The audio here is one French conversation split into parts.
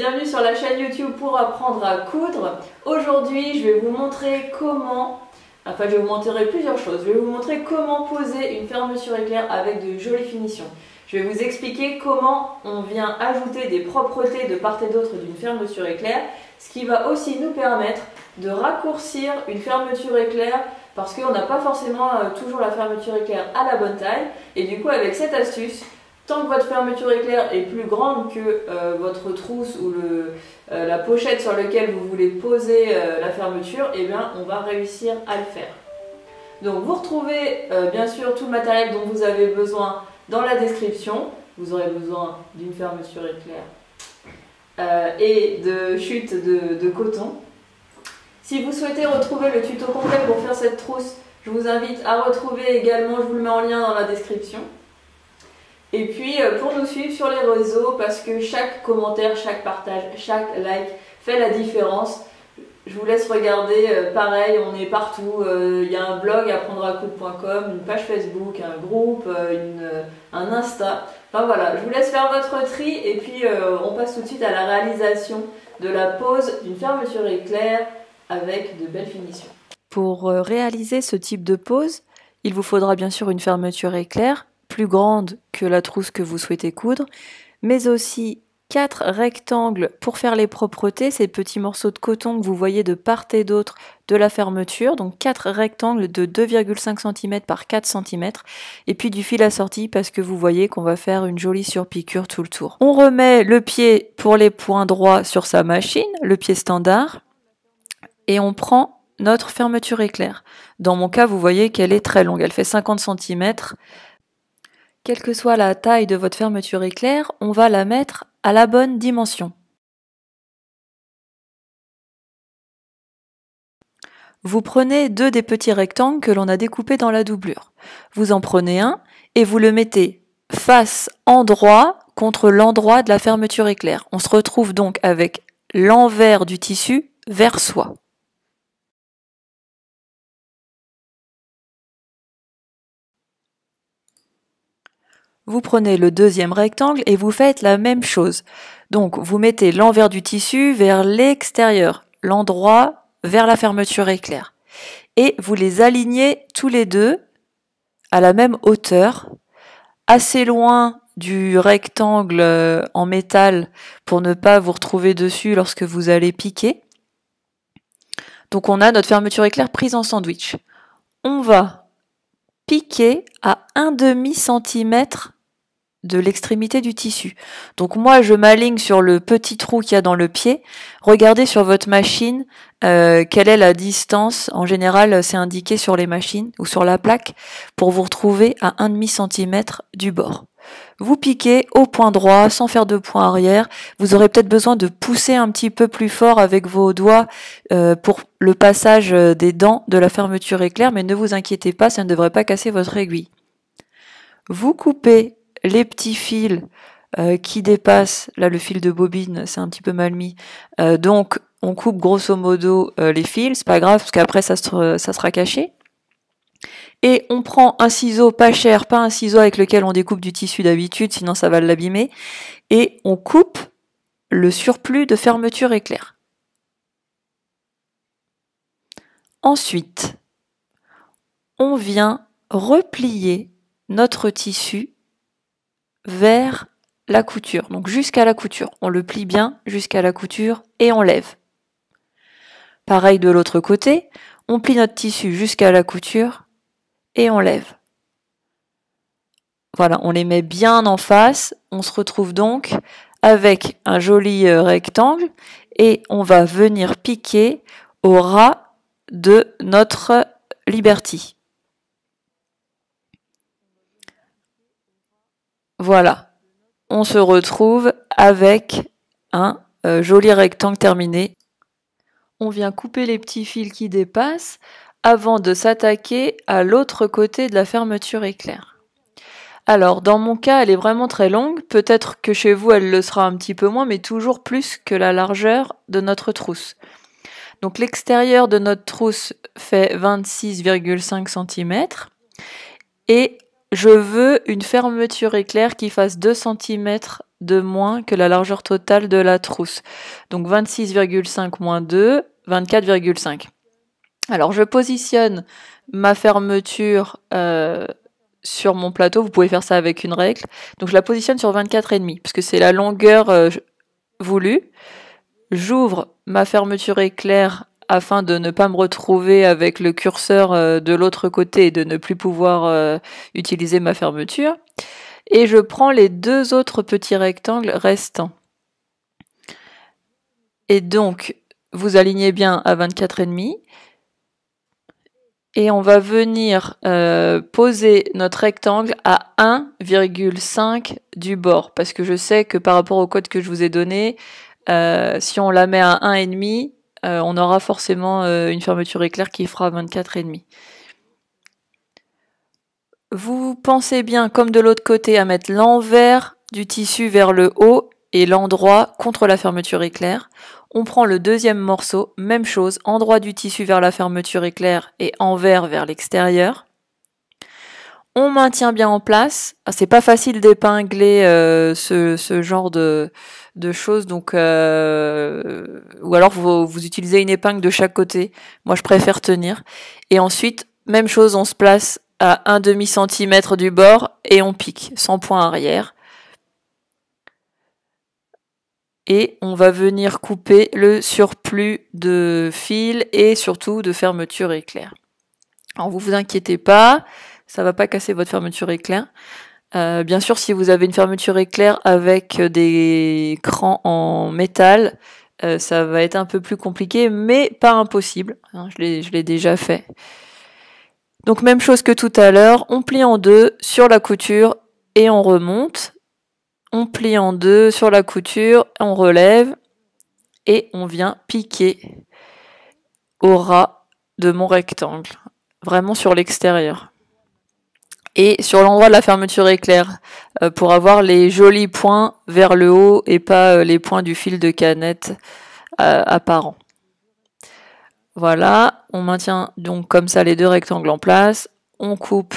Bienvenue sur la chaîne YouTube pour apprendre à coudre. Aujourd'hui, je vais vous montrer comment, je vais vous montrer plusieurs choses. Je vais vous montrer comment poser une fermeture éclair avec de jolies finitions. Je vais vous expliquer comment on vient ajouter des propretés de part et d'autre d'une fermeture éclair, ce qui va aussi nous permettre de raccourcir une fermeture éclair parce qu'on n'a pas forcément toujours la fermeture éclair à la bonne taille. Et du coup, avec cette astuce, tant que votre fermeture éclair est plus grande que votre trousse ou la pochette sur laquelle vous voulez poser la fermeture, eh bien, on va réussir à le faire. Donc vous retrouvez bien sûr tout le matériel dont vous avez besoin dans la description. Vous aurez besoin d'une fermeture éclair et de chute de coton. Si vous souhaitez retrouver le tuto complet pour faire cette trousse, je vous invite à retrouver également, je vous le mets en lien dans la description. Et puis pour nous suivre sur les réseaux, parce que chaque commentaire, chaque partage, chaque like fait la différence. Je vous laisse regarder, pareil, on est partout. Il y a un blog apprendreacoudre.com, une page Facebook, un groupe, un Insta. Enfin voilà, je vous laisse faire votre tri et puis on passe tout de suite à la réalisation de la pose d'une fermeture éclair avec de belles finitions. Pour réaliser ce type de pose, il vous faudra bien sûr une fermeture éclair, plus grande que la trousse que vous souhaitez coudre, mais aussi 4 rectangles pour faire les propretés, ces petits morceaux de coton que vous voyez de part et d'autre de la fermeture, donc 4 rectangles de 2,5 cm par 4 cm, et puis du fil assorti parce que vous voyez qu'on va faire une jolie surpiqûre tout le tour. On remet le pied pour les points droits sur sa machine, le pied standard, et on prend notre fermeture éclair. Dans mon cas, vous voyez qu'elle est très longue, elle fait 50 cm. Quelle que soit la taille de votre fermeture éclair, on va la mettre à la bonne dimension. Vous prenez 2 des petits rectangles que l'on a découpés dans la doublure. Vous en prenez un et vous le mettez face endroit contre l'endroit de la fermeture éclair. On se retrouve donc avec l'envers du tissu vers soi. Vous prenez le deuxième rectangle et vous faites la même chose. Donc vous mettez l'envers du tissu vers l'extérieur, l'endroit vers la fermeture éclair. Et vous les alignez tous les deux à la même hauteur, assez loin du rectangle en métal pour ne pas vous retrouver dessus lorsque vous allez piquer. Donc on a notre fermeture éclair prise en sandwich. On va piquer à 1/2 cm de l'extrémité du tissu. Donc moi je m'aligne sur le petit trou qu'il y a dans le pied. Regardez sur votre machine quelle est la distance. En général c'est indiqué sur les machines ou sur la plaque pour vous retrouver à 1/2 cm du bord. Vous piquez au point droit sans faire de point arrière. Vous aurez peut-être besoin de pousser un petit peu plus fort avec vos doigts pour le passage des dents de la fermeture éclair, mais ne vous inquiétez pas, ça ne devrait pas casser votre aiguille. Vous coupez les petits fils qui dépassent, là le fil de bobine c'est un petit peu mal mis, donc on coupe grosso modo les fils, c'est pas grave parce qu'après ça sera caché. Et on prend un ciseau pas cher, pas un ciseau avec lequel on découpe du tissu d'habitude, sinon ça va l'abîmer, et on coupe le surplus de fermeture éclair. Ensuite, on vient replier notre tissu vers la couture, donc jusqu'à la couture. On le plie bien jusqu'à la couture et on lève. Pareil de l'autre côté, on plie notre tissu jusqu'à la couture et on lève. Voilà, on les met bien en face. On se retrouve donc avec un joli rectangle et on va venir piquer au ras de notre Liberty. Voilà, on se retrouve avec un joli rectangle terminé. On vient couper les petits fils qui dépassent avant de s'attaquer à l'autre côté de la fermeture éclair. Alors, dans mon cas, elle est vraiment très longue. Peut-être que chez vous, elle le sera un petit peu moins, mais toujours plus que la largeur de notre trousse. Donc, l'extérieur de notre trousse fait 26,5 cm. Et je veux une fermeture éclair qui fasse 2 cm de moins que la largeur totale de la trousse. Donc 26,5 moins 2, 24,5. Alors je positionne ma fermeture sur mon plateau, vous pouvez faire ça avec une règle. Donc je la positionne sur 24,5 parce que c'est la longueur voulue. J'ouvre ma fermeture éclair afin de ne pas me retrouver avec le curseur de l'autre côté et de ne plus pouvoir utiliser ma fermeture. Et je prends les deux autres petits rectangles restants. Et donc, vous alignez bien à 24,5. Et on va venir poser notre rectangle à 1,5 du bord. Parce que je sais que par rapport au code que je vous ai donné, si on la met à 1,5, on aura forcément une fermeture éclair qui fera 24,5. Vous pensez bien, comme de l'autre côté, à mettre l'envers du tissu vers le haut et l'endroit contre la fermeture éclair. On prend le deuxième morceau, même chose, endroit du tissu vers la fermeture éclair et envers vers l'extérieur. On maintient bien en place. C'est pas facile d'épingler ce genre de choses, donc ou alors vous utilisez une épingle de chaque côté. Moi, je préfère tenir. Et ensuite, même chose, on se place à 1/2 cm du bord et on pique, sans point arrière. Et on va venir couper le surplus de fil et surtout de fermeture éclair. Alors vous inquiétez pas, ça va pas casser votre fermeture éclair. Bien sûr, si vous avez une fermeture éclair avec des crans en métal, ça va être un peu plus compliqué, mais pas impossible. Hein, je l'ai déjà fait. Donc même chose que tout à l'heure, on plie en deux sur la couture et on remonte. On plie en deux sur la couture, on relève et on vient piquer au ras de mon rectangle, vraiment sur l'extérieur. Et sur l'endroit de la fermeture éclair, pour avoir les jolis points vers le haut et pas les points du fil de canette apparents. Voilà, on maintient donc comme ça les deux rectangles en place, on coupe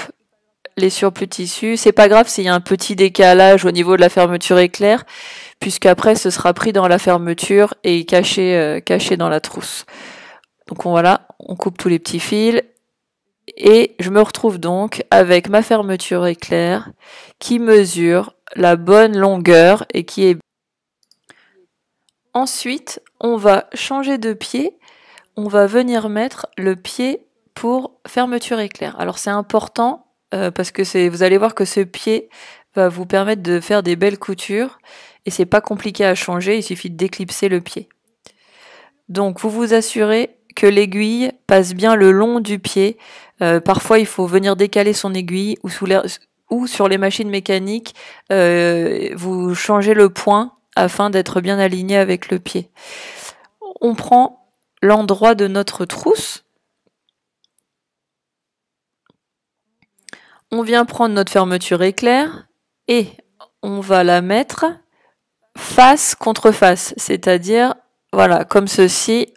les surplus tissus. C'est pas grave s'il y a un petit décalage au niveau de la fermeture éclair, puisqu'après ce sera pris dans la fermeture et caché dans la trousse. Donc voilà, on coupe tous les petits fils et je me retrouve donc avec ma fermeture éclair qui mesure la bonne longueur et qui est... Ensuite, on va changer de pied. On va venir mettre le pied pour fermeture éclair. Alors c'est important parce que vous allez voir que ce pied va vous permettre de faire des belles coutures et c'est pas compliqué à changer, il suffit de déclipser le pied. Donc vous vous assurez que l'aiguille passe bien le long du pied. Parfois il faut venir décaler son aiguille ou sur les machines mécaniques vous changez le point afin d'être bien aligné avec le pied. On prend l'endroit de notre trousse. On vient prendre notre fermeture éclair et on va la mettre face contre face, c'est-à-dire voilà, comme ceci,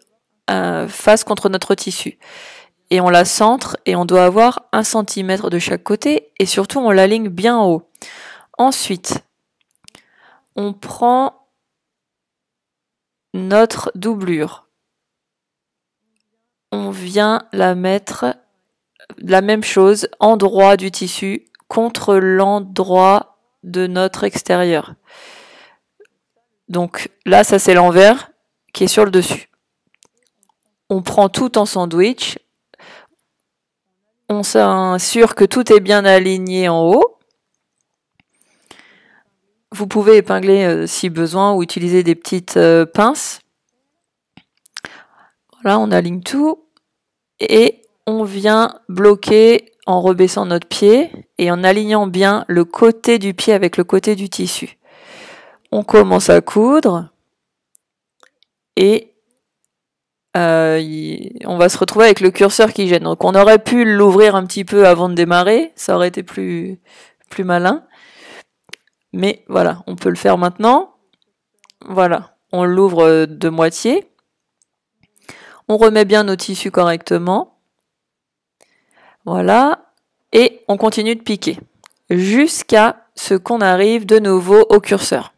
face contre notre tissu. Et on la centre et on doit avoir 1 cm de chaque côté et surtout on l'aligne bien haut. Ensuite, on prend notre doublure. On vient la mettre la même chose, endroit du tissu contre l'endroit de notre extérieur. Donc là, ça c'est l'envers qui est sur le dessus. On prend tout en sandwich. On s'assure que tout est bien aligné en haut. Vous pouvez épingler si besoin ou utiliser des petites pinces. Voilà, on aligne tout. Et on vient bloquer en rebaissant notre pied et en alignant bien le côté du pied avec le côté du tissu. On commence à coudre et on va se retrouver avec le curseur qui gêne. Donc on aurait pu l'ouvrir un petit peu avant de démarrer, ça aurait été plus malin. Mais voilà, on peut le faire maintenant. Voilà, on l'ouvre de moitié. On remet bien nos tissus correctement. Voilà, et on continue de piquer jusqu'à ce qu'on arrive de nouveau au curseur.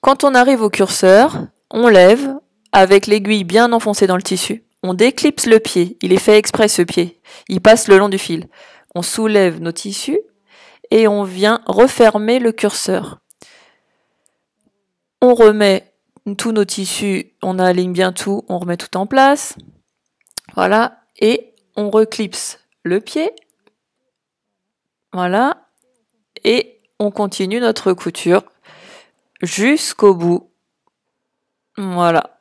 Quand on arrive au curseur, on lève avec l'aiguille bien enfoncée dans le tissu. On déclipse le pied, il est fait exprès ce pied, il passe le long du fil. On soulève nos tissus et on vient refermer le curseur. On remet tous nos tissus, on aligne bien tout, on remet tout en place. Voilà, et on reclipse le pied. Voilà, et on continue notre couture jusqu'au bout. Voilà.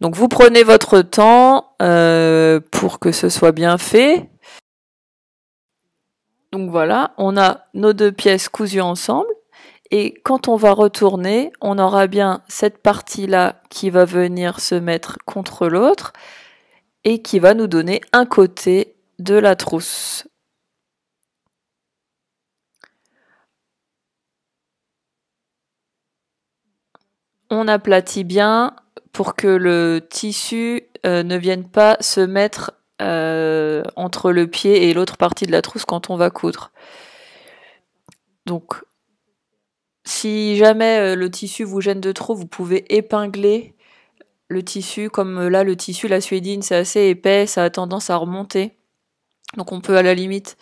Donc vous prenez votre temps pour que ce soit bien fait. Donc voilà, on a nos deux pièces cousues ensemble. Et quand on va retourner, on aura bien cette partie-là qui va venir se mettre contre l'autre et qui va nous donner un côté de la trousse. On aplatit bien pour que le tissu ne vienne pas se mettre entre le pied et l'autre partie de la trousse quand on va coudre. Donc, si jamais le tissu vous gêne de trop, vous pouvez épingler le tissu. Comme là, le tissu, la suédine, c'est assez épais, ça a tendance à remonter. Donc on peut à la limite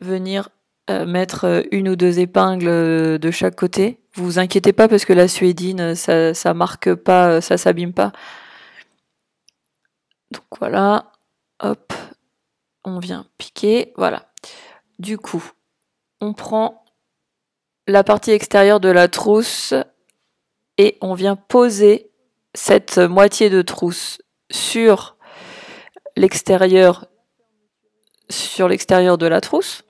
venir mettre une ou deux épingles de chaque côté. Vous inquiétez pas parce que la suédine, ça marque pas, ça s'abîme pas. Donc voilà, hop, on vient piquer, voilà. Du coup, on prend la partie extérieure de la trousse et on vient poser cette moitié de trousse sur l'extérieur de la trousse.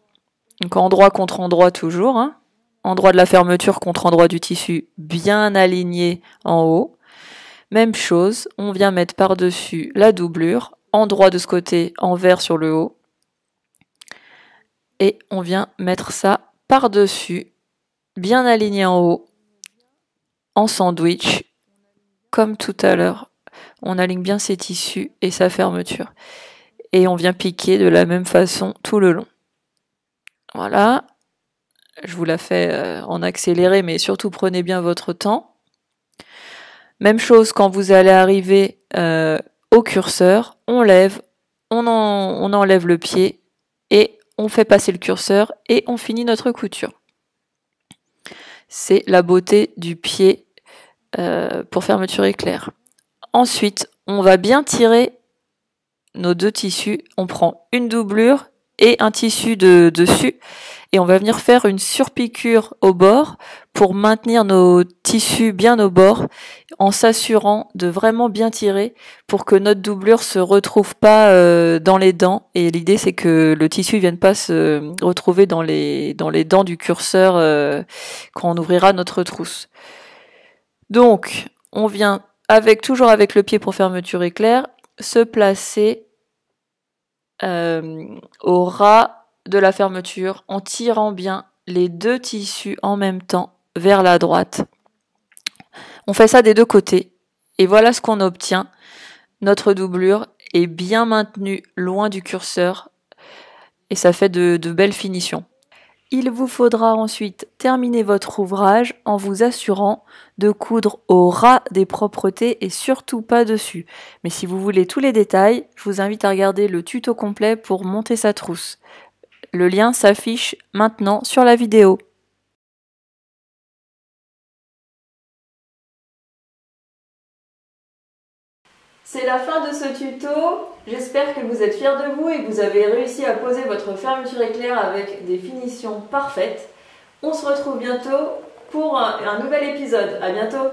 Donc endroit contre endroit toujours, hein. Endroit de la fermeture contre endroit du tissu bien aligné en haut. Même chose, on vient mettre par-dessus la doublure, endroit de ce côté, envers sur le haut. Et on vient mettre ça par-dessus, bien aligné en haut, en sandwich, comme tout à l'heure. On aligne bien ses tissus et sa fermeture. Et on vient piquer de la même façon tout le long. Voilà. Je vous la fais en accéléré, mais surtout prenez bien votre temps. Même chose quand vous allez arriver au curseur, on lève, on enlève le pied et on fait passer le curseur et on finit notre couture. C'est la beauté du pied pour fermeture éclair. Ensuite, on va bien tirer nos deux tissus. On prend une doublure et un tissu dessus et on va venir faire une surpiqûre au bord pour maintenir nos tissus bien au bord en s'assurant de vraiment bien tirer pour que notre doublure se retrouve pas dans les dents. Et l'idée c'est que le tissu vienne pas se retrouver dans les dents du curseur quand on ouvrira notre trousse. Donc on vient toujours avec le pied pour fermeture éclair se placer au ras de la fermeture en tirant bien les deux tissus en même temps vers la droite. On fait ça des deux côtés et voilà ce qu'on obtient. Notre doublure est bien maintenue loin du curseur et ça fait de belles finitions. Il vous faudra ensuite terminer votre ouvrage en vous assurant de coudre au ras des propretés et surtout pas dessus. Mais si vous voulez tous les détails, je vous invite à regarder le tuto complet pour monter sa trousse. Le lien s'affiche maintenant sur la vidéo. C'est la fin de ce tuto. J'espère que vous êtes fiers de vous et que vous avez réussi à poser votre fermeture éclair avec des finitions parfaites. On se retrouve bientôt pour un nouvel épisode. À bientôt!